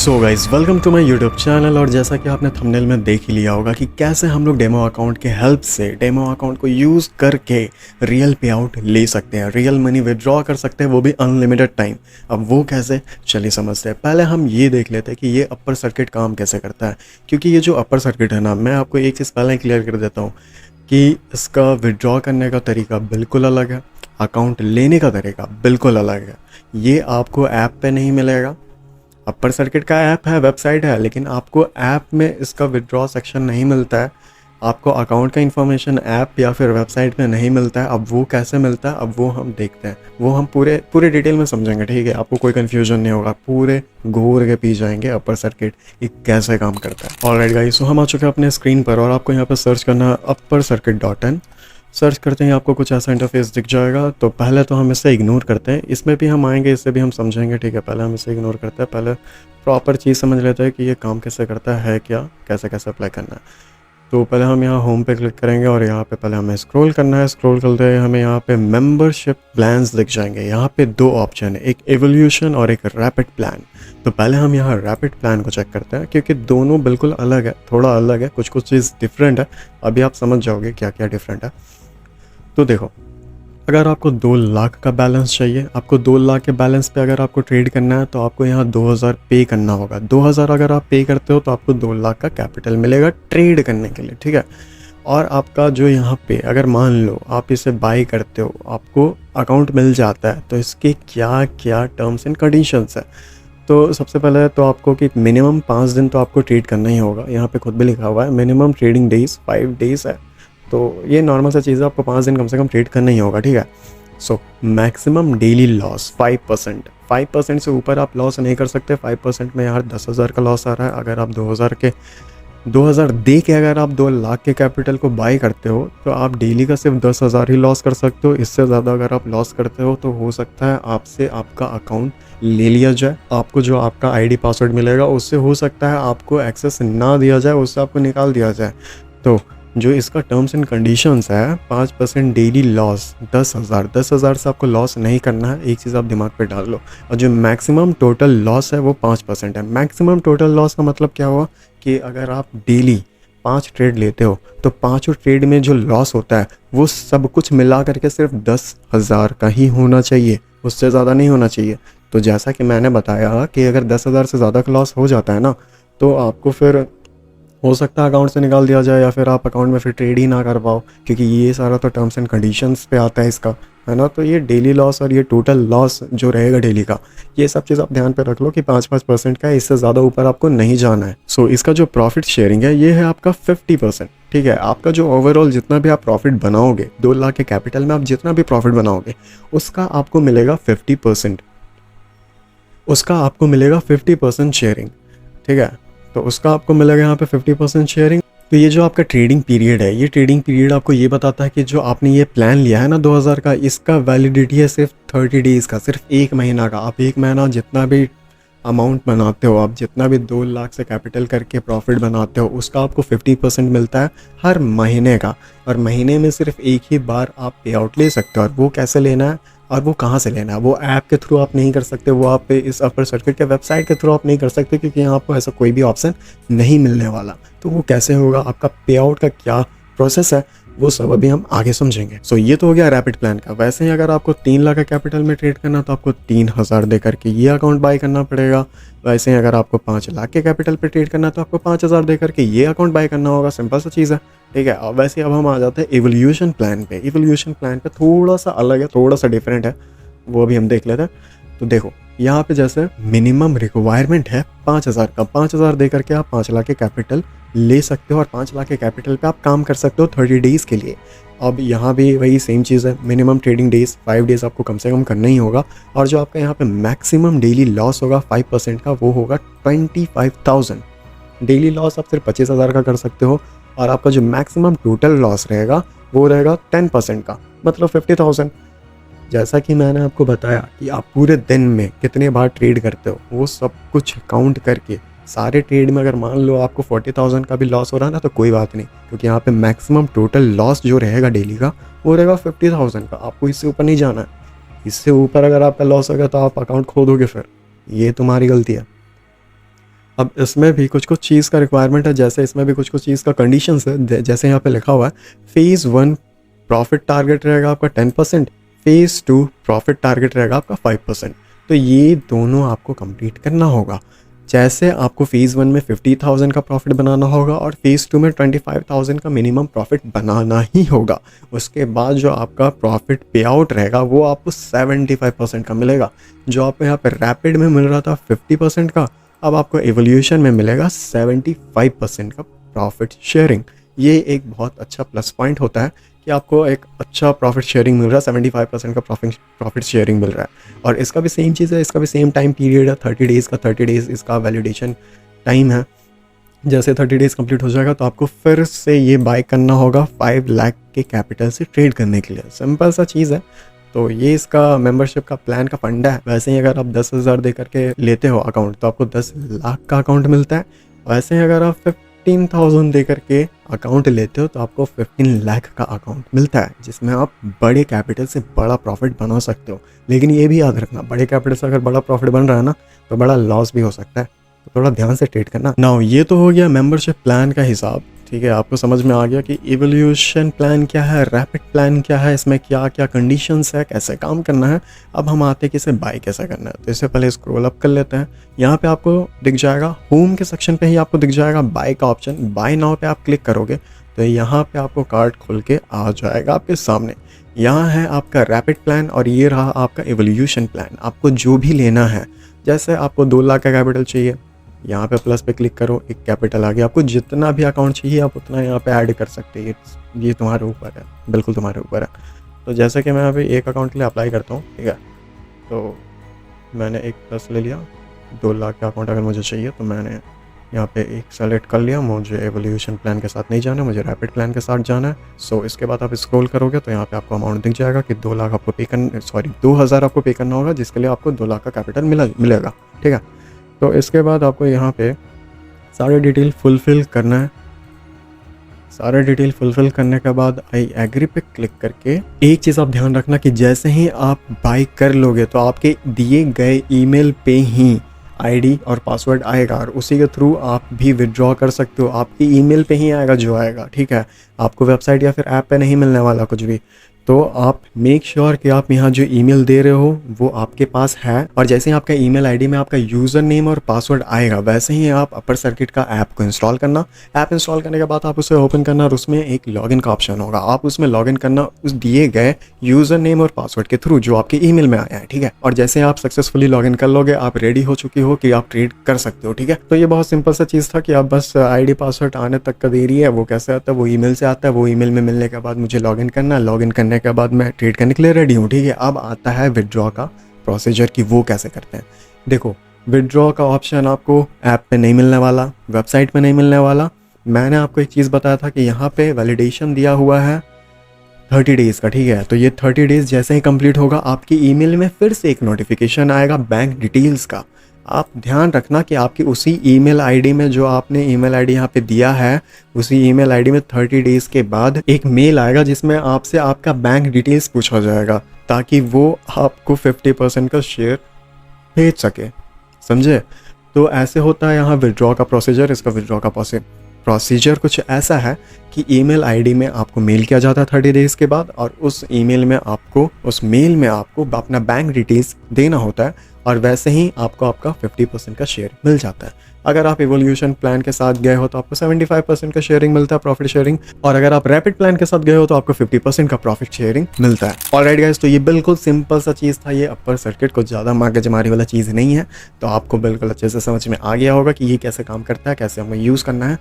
So guys welcome to my YouTube channel. और जैसा कि आपने थंबनेल में देख ही लिया होगा कि कैसे हम लोग डेमो अकाउंट के हेल्प से डेमो अकाउंट को यूज़ करके रियल पे आउट ले सकते हैं, रियल मनी विड्रॉ कर सकते हैं, वो भी अनलिमिटेड टाइम। अब वो कैसे, चलिए समझते हैं। पहले हम ये देख लेते हैं कि ये अपर सर्किट काम कैसे करता है, क्योंकि ये जो अपर सर्किट है ना, मैं आपको एक चीज़ पहले क्लियर कर देता हूँ कि इसका विड्रॉ करने का तरीका बिल्कुल अलग है, अकाउंट लेने का तरीका बिल्कुल अलग है। ये आपको ऐप पे नहीं मिलेगा। अपर सर्किट का ऐप है, वेबसाइट है, लेकिन आपको ऐप में इसका विड्रॉ सेक्शन नहीं मिलता है। आपको अकाउंट का इन्फॉर्मेशन ऐप या फिर वेबसाइट में नहीं मिलता है। अब वो कैसे मिलता है, अब वो हम देखते हैं। वो हम पूरे डिटेल में समझेंगे, ठीक है। आपको कोई कन्फ्यूजन नहीं होगा, पूरे घूर के पी जाएंगे अपर सर्किट ये कैसे काम करता है। ऑलराइट गाइस, सो हम आ चुके हैं अपने स्क्रीन पर और आपको यहाँ पर सर्च करना है uppercircuit.in। सर्च करते हैं आपको कुछ ऐसा इंटरफेस दिख जाएगा। तो पहले तो हम इसे इग्नोर करते हैं, इसमें भी हम आएंगे, इससे भी हम समझेंगे, ठीक है। पहले हम इसे इग्नोर करते हैं, पहले प्रॉपर चीज़ समझ लेते हैं कि ये काम कैसे करता है, क्या कैसे कैसे अप्लाई करना है। तो पहले हम यहाँ होम पे क्लिक करेंगे और यहाँ पे पहले हमें स्क्रॉल करना है। स्क्रॉल करते हैं हमें यहाँ पे मेंबरशिप प्लान्स दिख जाएंगे। यहाँ पे दो ऑप्शन है, एक एवोल्यूशन और एक रैपिड प्लान। तो पहले हम यहाँ रैपिड प्लान को चेक करते हैं, क्योंकि दोनों बिल्कुल अलग है, थोड़ा अलग है, कुछ चीज़ डिफरेंट है। अभी आप समझ जाओगे क्या क्या डिफरेंट है। तो देखो, अगर आपको 2 लाख का बैलेंस चाहिए, आपको 2 लाख के बैलेंस पे अगर आपको ट्रेड करना है तो आपको यहाँ 2000 पे करना होगा। 2000 अगर आप पे करते हो तो आपको 2 लाख का कैपिटल मिलेगा ट्रेड करने के लिए, ठीक है। और आपका जो यहाँ पे अगर मान लो आप इसे बाई करते हो, आपको अकाउंट मिल जाता है, तो इसके क्या क्या टर्म्स एंड कंडीशंस है। तो सबसे पहले तो आपको कि मिनिमम 5 दिन तो आपको ट्रेड करना ही होगा। यहाँ पे खुद भी लिखा हुआ है मिनिमम ट्रेडिंग डेज 5 डेज है। तो ये नॉर्मल सा चीज़ है, आपको 5 दिन कम से कम ट्रेड करना ही होगा, ठीक है। सो मैक्सिमम डेली लॉस 5% से ऊपर आप लॉस नहीं कर सकते। 5% में यार 10,000 का लॉस आ रहा है। अगर आप 2000 दे के अगर आप 2 लाख के कैपिटल को बाई करते हो तो आप डेली का सिर्फ 10,000 ही लॉस कर सकते हो। इससे ज़्यादा अगर आप लॉस करते हो तो हो सकता है आपसे आपका अकाउंट ले लिया जाए। आपको जो आपका आईडी पासवर्ड मिलेगा उससे हो सकता है आपको एक्सेस ना दिया जाए, उससे आपको निकाल दिया जाए। तो जो इसका टर्म्स एंड कंडीशंस है, 5% डेली लॉस 10,000 से आपको लॉस नहीं करना है। एक चीज़ आप दिमाग पे डाल लो। और जो मैक्सिमम टोटल लॉस है वो 5% है। मैक्सिमम टोटल लॉस का मतलब क्या हुआ कि अगर आप डेली 5 ट्रेड लेते हो तो 5 ट्रेड में जो लॉस होता है वो सब कुछ मिला करके सिर्फ 10,000 का ही होना चाहिए, उससे ज़्यादा नहीं होना चाहिए। तो जैसा कि मैंने बताया कि अगर 10,000 से ज़्यादा का लॉस हो जाता है ना, तो आपको फिर हो सकता है अकाउंट से निकाल दिया जाए, या फिर आप अकाउंट में फिर ट्रेड ही ना कर पाओ, क्योंकि ये सारा तो टर्म्स एंड कंडीशंस पे आता है इसका, है ना। तो ये डेली लॉस और ये टोटल लॉस जो रहेगा डेली का, ये सब चीज़ आप ध्यान पे रख लो कि 5% का है, इससे ज़्यादा ऊपर आपको नहीं जाना है। सो इसका जो प्रॉफिट शेयरिंग है ये है आपका 50%, ठीक है। आपका जो ओवरऑल जितना भी आप प्रॉफिट बनाओगे, 2 लाख के कैपिटल में आप जितना भी प्रॉफिट बनाओगे उसका आपको मिलेगा 50%, उसका आपको मिलेगा 50% शेयरिंग, ठीक है। तो उसका आपको मिलेगा यहाँ पे 50% शेयरिंग। तो ये जो आपका ट्रेडिंग पीरियड है, ये ट्रेडिंग पीरियड आपको ये बताता है कि जो आपने ये प्लान लिया है ना 2000 का, इसका वैलिडिटी है सिर्फ 30 डेज़ का, सिर्फ 1 महीना का। आप 1 महीना जितना भी अमाउंट बनाते हो, आप जितना भी 2 लाख से कैपिटल करके प्रॉफिट बनाते हो, उसका आपको 50% मिलता है हर महीने का। और महीने में सिर्फ एक ही बार आप पे आउट ले सकते हो। और वो कैसे लेना है और वो कहाँ से लेना है, वो ऐप के थ्रू आप नहीं कर सकते, वो आप इस अपर सर्किट के वेबसाइट के थ्रू आप नहीं कर सकते, क्योंकि यहाँ आपको ऐसा कोई भी ऑप्शन नहीं मिलने वाला। तो वो कैसे होगा, आपका पे आउट का क्या प्रोसेस है, वो सब अभी हम आगे समझेंगे। सो ये तो हो गया रैपिड प्लान का। वैसे ही अगर आपको 3 लाख का कैपिटल में ट्रेड करना तो आपको 3,000 दे करके ये अकाउंट बाय करना पड़ेगा। वैसे ही अगर आपको 5 लाख के कैपिटल पे ट्रेड करना तो आपको 5,000 दे करके ये अकाउंट बाय करना होगा। सिंपल सा चीज़ है, ठीक है। अब वैसे अब हम आ जाते हैं एवोल्यूशन प्लान पे। एवोल्यूशन प्लान पे थोड़ा सा अलग है, थोड़ा सा डिफरेंट है, वो अभी हम देख लेते हैं। तो देखो, यहाँ पे जैसे मिनिमम रिक्वायरमेंट है 5,000 का, 5,000 दे करके आप 5 लाख के कैपिटल ले सकते हो और 5 लाख के कैपिटल पे आप काम कर सकते हो 30 डेज़ के लिए। अब यहाँ भी वही सेम चीज़ है, मिनिमम ट्रेडिंग डेज 5 डेज़ आपको कम से कम करना ही होगा। और जो आपका यहाँ पे मैक्सिमम डेली लॉस होगा 5% का, वो होगा 25,000 डेली लॉस। आप सिर्फ 25,000 का कर सकते हो। और आपका जो मैक्सिमम टोटल लॉस रहेगा वो रहेगा 10% का, मतलब 50,000। जैसा कि मैंने आपको बताया कि आप पूरे दिन में कितने बार ट्रेड करते हो, वो सब कुछ काउंट करके सारे ट्रेड में अगर मान लो आपको 40,000 का भी लॉस हो रहा है ना, तो कोई बात नहीं, क्योंकि यहाँ पे मैक्सिमम टोटल लॉस जो रहेगा डेली का वो रहेगा 50,000 का। आपको इससे ऊपर नहीं जाना है। इससे ऊपर अगर आपका लॉस होगा तो आप अकाउंट खो दोगे, फिर ये तुम्हारी गलती है। अब इसमें भी कुछ कुछ चीज़ का रिक्वायरमेंट है, जैसे इसमें भी कुछ कुछ चीज़ का कंडीशंस है। जैसे यहाँ पे लिखा हुआ है फेज़ 1 प्रॉफिट टारगेट रहेगा आपका 10%, फेज़ 2 प्रॉफिट टारगेट रहेगा आपका 5%। तो ये दोनों आपको कंप्लीट करना होगा। जैसे आपको फेज़ 1 में 50,000 का प्रॉफिट बनाना होगा और फेज़ 2 में 25,000 का मिनिमम प्रॉफिट बनाना ही होगा। उसके बाद जो आपका प्रॉफिट पे आउट रहेगा वो आपको 75% का मिलेगा। जो आपको यहाँ पे रैपिड में मिल रहा था 50% का, अब आपको एवोल्यूशन में मिलेगा 75% का प्रॉफिट शेयरिंग। ये एक बहुत अच्छा प्लस पॉइंट होता है कि आपको एक अच्छा प्रॉफिट शेयरिंग मिल रहा है, 75% का प्रॉफिट शेयरिंग मिल रहा है। और इसका भी सेम चीज़ है, इसका भी सेम टाइम पीरियड है 30 डेज़ का। 30 डेज़ इसका वैलिडेशन टाइम है। जैसे 30 डेज़ कंप्लीट हो जाएगा तो आपको फिर से ये बाय करना होगा 5 लाख के कैपिटल से ट्रेड करने के लिए। सिंपल सा चीज़ है। तो ये इसका मेंबरशिप का प्लान का फंडा है। वैसे ही अगर आप 10,000 दे करके लेते हो अकाउंट तो आपको 10 लाख का अकाउंट मिलता है। वैसे ही अगर आप 15,000 दे करके अकाउंट लेते हो तो आपको 15 लाख का अकाउंट मिलता है, जिसमें आप बड़े कैपिटल से बड़ा प्रॉफिट बना सकते हो। लेकिन ये भी याद रखना, बड़े कैपिटल से अगर बड़ा प्रॉफिट बन रहा है ना तो बड़ा लॉस भी हो सकता है, तो थोड़ा ध्यान से ट्रेड करना। नाउ ये तो हो गया मेंबरशिप प्लान का हिसाब, ठीक है। आपको समझ में आ गया कि इवोल्यूशन प्लान क्या है, रैपिड प्लान क्या है, इसमें क्या क्या कंडीशंस है, कैसे काम करना है। अब हम आते हैं कि इसे बाय कैसे करना है। तो इससे पहले स्क्रॉल अप कर लेते हैं। यहाँ पे आपको दिख जाएगा होम के सेक्शन पे ही आपको दिख जाएगा बाय का ऑप्शन। बाय नाउ पे आप क्लिक करोगे तो यहाँ पे आपको कार्ड खुल के आ जाएगा आपके सामने। यहाँ है आपका रैपिड प्लान और ये रहा आपका इवोल्यूशन प्लान। आपको जो भी लेना है, जैसे आपको 2 लाख का कैपिटल चाहिए, यहाँ पे प्लस पे क्लिक करो, एक कैपिटल आ गया। आपको जितना भी अकाउंट चाहिए आप उतना यहाँ पे ऐड कर सकते हैं। ये तुम्हारे ऊपर है, बिल्कुल तुम्हारे ऊपर है। तो जैसे कि मैं अभी एक अकाउंट के लिए अप्लाई करता हूँ, ठीक है। तो मैंने एक प्लस ले लिया, 2 लाख का अकाउंट अगर मुझे चाहिए तो मैंने यहाँ पे एक सेलेक्ट कर लिया। मुझे एवोल्यूशन प्लान के साथ नहीं जाना है, मुझे रैपिड प्लान के साथ जाना है। सो इसके बाद आप स्क्रॉल करोगे तो यहाँ पे आपको अमाउंट दिख जाएगा कि 2 लाख आपको पे करना, सॉरी 2,000 आपको पे करना होगा, जिसके लिए आपको 2 लाख का कैपिटल मिलेगा, ठीक है। तो इसके बाद आपको यहाँ पे सारे डिटेल फुलफ़िल करना है। सारे डिटेल फुलफ़िल करने के बाद आई एग्री पे क्लिक करके एक चीज़ आप ध्यान रखना कि जैसे ही आप बाय कर लोगे तो आपके दिए गए ईमेल पे ही आईडी और पासवर्ड आएगा और उसी के थ्रू आप भी विड्रॉ कर सकते हो। आपकी ईमेल पे ही आएगा जो आएगा, ठीक है। आपको वेबसाइट या फिर ऐप पे नहीं मिलने वाला कुछ भी। तो आप मेक श्योर कि आप यहाँ जो ईमेल दे रहे हो वो आपके पास है। और जैसे ही आपका ईमेल आईडी में आपका यूज़र नेम और पासवर्ड आएगा वैसे ही आप अपर सर्किट का ऐप को इंस्टॉल करना। ऐप इंस्टॉल करने के बाद आप उसे ओपन करना और उसमें एक लॉगिन का ऑप्शन होगा। आप उसमें लॉगिन करना उस दिए गए यूज़र नेम और पासवर्ड के थ्रू जो आपके ईमेल में आया है, ठीक है। और जैसे आप सक्सेसफुली लॉगिन कर लोगे आप रेडी हो चुकी हो कि आप ट्रेड कर सकते हो, ठीक है। तो ये बहुत सिंपल सा चीज़ था कि आप बस आईडी पासवर्ड आने तक का देरी है। वो कैसे आता है, वो ईमेल से आता है। वो ईमेल में मिलने के बाद मुझे लॉगिन करना है। लॉगिन करने के बाद मैं ट्रेड करने के लिए रेडी हूँ, ठीक है। अब आता है विड्रॉ का प्रोसीजर कि वो कैसे करते हैं। देखो, विड्रॉ का ऑप्शन आपको ऐप पे नहीं मिलने वाला, वेबसाइट पे नहीं मिलने वाला। मैंने आपको एक चीज़ बताया था कि यहाँ पे वैलिडेशन दिया हुआ है 30 डेज़ का, ठीक है। तो ये 30 डेज़ जैसे ही कंप्लीट होगा आपकी ईमेल में फिर से एक नोटिफिकेशन आएगा बैंक डिटेल्स का। आप ध्यान रखना कि आपकी उसी ईमेल आईडी में जो आपने ईमेल आईडी यहाँ पे दिया है, उसी ईमेल आईडी में 30 डेज़ के बाद एक मेल आएगा जिसमें आपसे आपका बैंक डिटेल्स पूछा जाएगा ताकि वो आपको 50% का शेयर भेज सके, समझे। तो ऐसे होता है यहाँ विड्रॉ का प्रोसीजर। इसका विड्रॉ का प्रोसीजर कुछ ऐसा है कि ईमेल आईडी में आपको मेल किया जाता है 30 डेज़ के बाद और उस मेल में आपको अपना बैंक डिटेल्स देना होता है और वैसे ही आपको आपका 50% का शेयर मिल जाता है। अगर आप इवोल्यूशन प्लान के साथ गए हो तो आपको 75% का शेयरिंग मिलता है, प्रॉफिट शेयरिंग। और अगर आप रैपिड प्लान के साथ गए हो तो आपको 50% का प्रॉफिट शेयरिंग मिलता है। ऑलराइट गाइस, तो ये बिल्कुल सिंपल सा चीज़ था। ये अपर सर्किट को ज़्यादा मगजमारी वाला चीज़ नहीं है। तो आपको बिल्कुल अच्छे से समझ में आ गया होगा कि ये कैसे काम करता है, कैसे हमें यूज़ करना है।